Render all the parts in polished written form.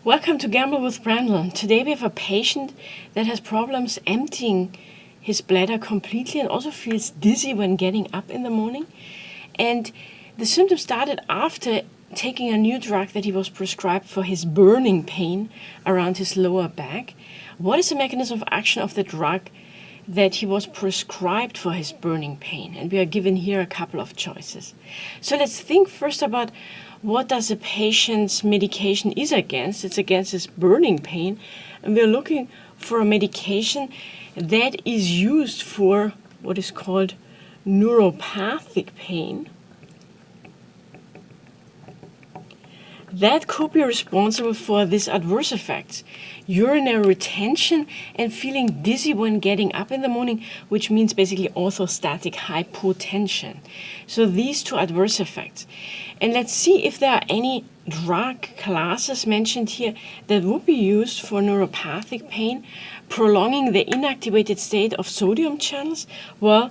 Welcome to Gamble with Brandl. Today we have a patient that has problems emptying his bladder completely and also feels dizzy when getting up in the morning. And the symptoms started after taking a new drug that he was prescribed for his burning pain around his lower back. What is the mechanism of action of the drug that he was prescribed for his burning pain? And we are given here a couple of choices. So let's think first about what does a patient's medication is against. It's against his burning pain, and we're looking for a medication that is used for what is called neuropathic pain. That could be responsible for these adverse effects: urinary retention and feeling dizzy when getting up in the morning, which means basically orthostatic hypotension. So these two adverse effects. And let's see if there are any drug classes mentioned here that would be used for neuropathic pain, prolonging the inactivated state of sodium channels. Well,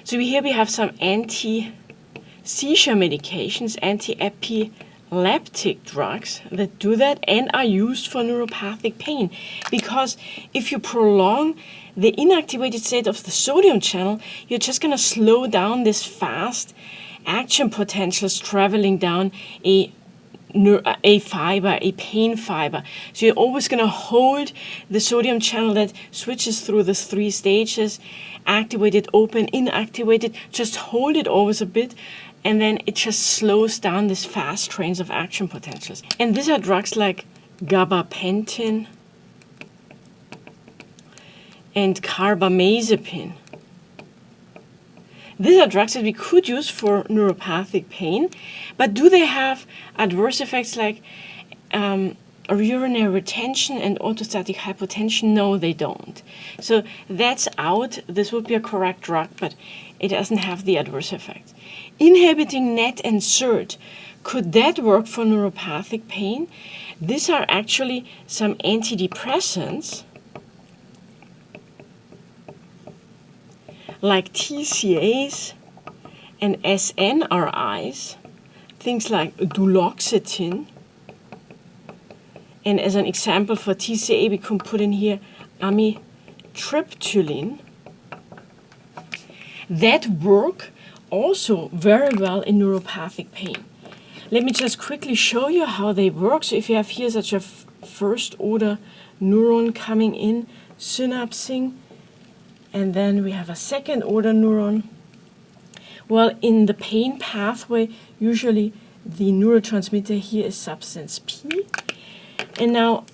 so here we have some anti-seizure medications, anti-epileptic drugs that do that and are used for neuropathic pain. Because if you prolong the inactivated state of the sodium channel, you're just going to slow down this fast action potentials traveling down a fiber, a pain fiber. So you're always going to hold the sodium channel that switches through the three stages: activated, open, inactivated. Just hold it always a bit, and then it just slows down this fast trains of action potentials. And these are drugs like gabapentin and carbamazepine. These are drugs that we could use for neuropathic pain, but do they have adverse effects like urinary retention and orthostatic hypotension? No, they don't. So that's out. This would be a correct drug, but it doesn't have the adverse effects. Inhibiting NET and SERT, could that work for neuropathic pain? These are actually some antidepressants like TCAs and SNRIs, things like duloxetine. And as an example for TCA, we can put in here amitriptyline. That work also very well in neuropathic pain. Let me just quickly show you how they work. So if you have here such a first order neuron coming in, synapsing, and then we have a second order neuron. Well, in the pain pathway, usually the neurotransmitter here is substance P. And now,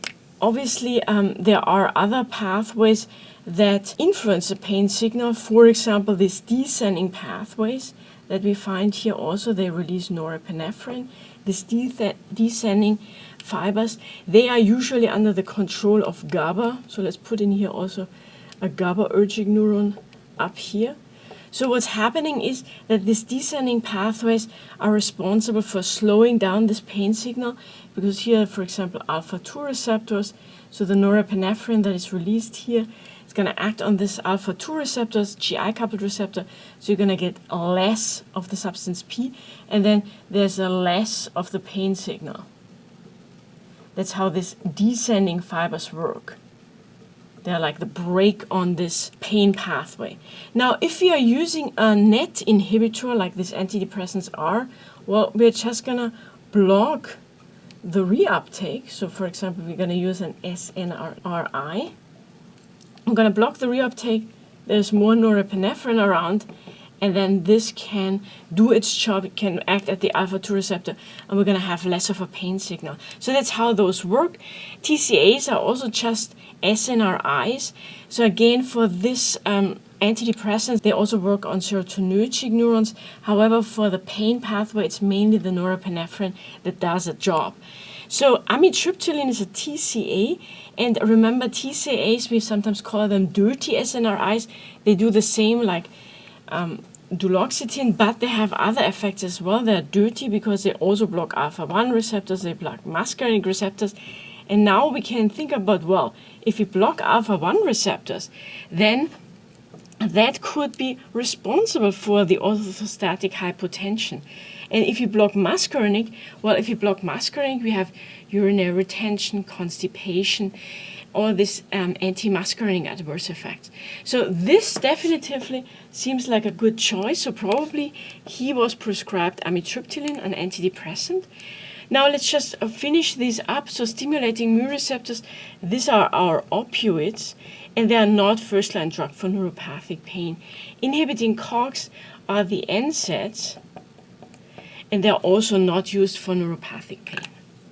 obviously, there are other pathways that influence the pain signal. For example, these descending pathways that we find here also, they release norepinephrine. These descending fibers, they are usually under the control of GABA. So let's put in here also a GABAergic neuron up here. So what's happening is that these descending pathways are responsible for slowing down this pain signal, because here, for example, alpha-2 receptors, so the norepinephrine that is released here is going to act on this alpha-2 receptors, GI-coupled receptor, so you're going to get less of the substance P, and then there's a less of the pain signal. That's how these descending fibers work. They're like the brake on this pain pathway. Now, if we are using a NET inhibitor like these antidepressants are, well, we're just going to block the reuptake. So, for example, we're going to use an SNRI. I'm going to block the reuptake. There's more norepinephrine around, and then this can do its job. It can act at the alpha-2 receptor, and we're going to have less of a pain signal. So that's how those work. TCAs are also just SNRIs. So again, for this antidepressants, they also work on serotonergic neurons. However, for the pain pathway, it's mainly the norepinephrine that does the job. So amitriptyline is a TCA, and remember, TCAs, we sometimes call them dirty SNRIs. They do the same like duloxetine, but they have other effects as well. They're dirty because they also block alpha-1 receptors, they block muscarinic receptors. And now we can think about, well, if we block alpha-1 receptors, then that could be responsible for the orthostatic hypotension. And if you block muscarinic, well, if you block muscarinic, we have urinary retention, constipation, all this anti-muscarinic adverse effects. So this definitively seems like a good choice. So probably he was prescribed amitriptyline, an antidepressant. Now let's just finish these up. So stimulating mu receptors, these are our opioids, and they are not first-line drug for neuropathic pain. Inhibiting COX are the NSAIDs, and they're also not used for neuropathic pain.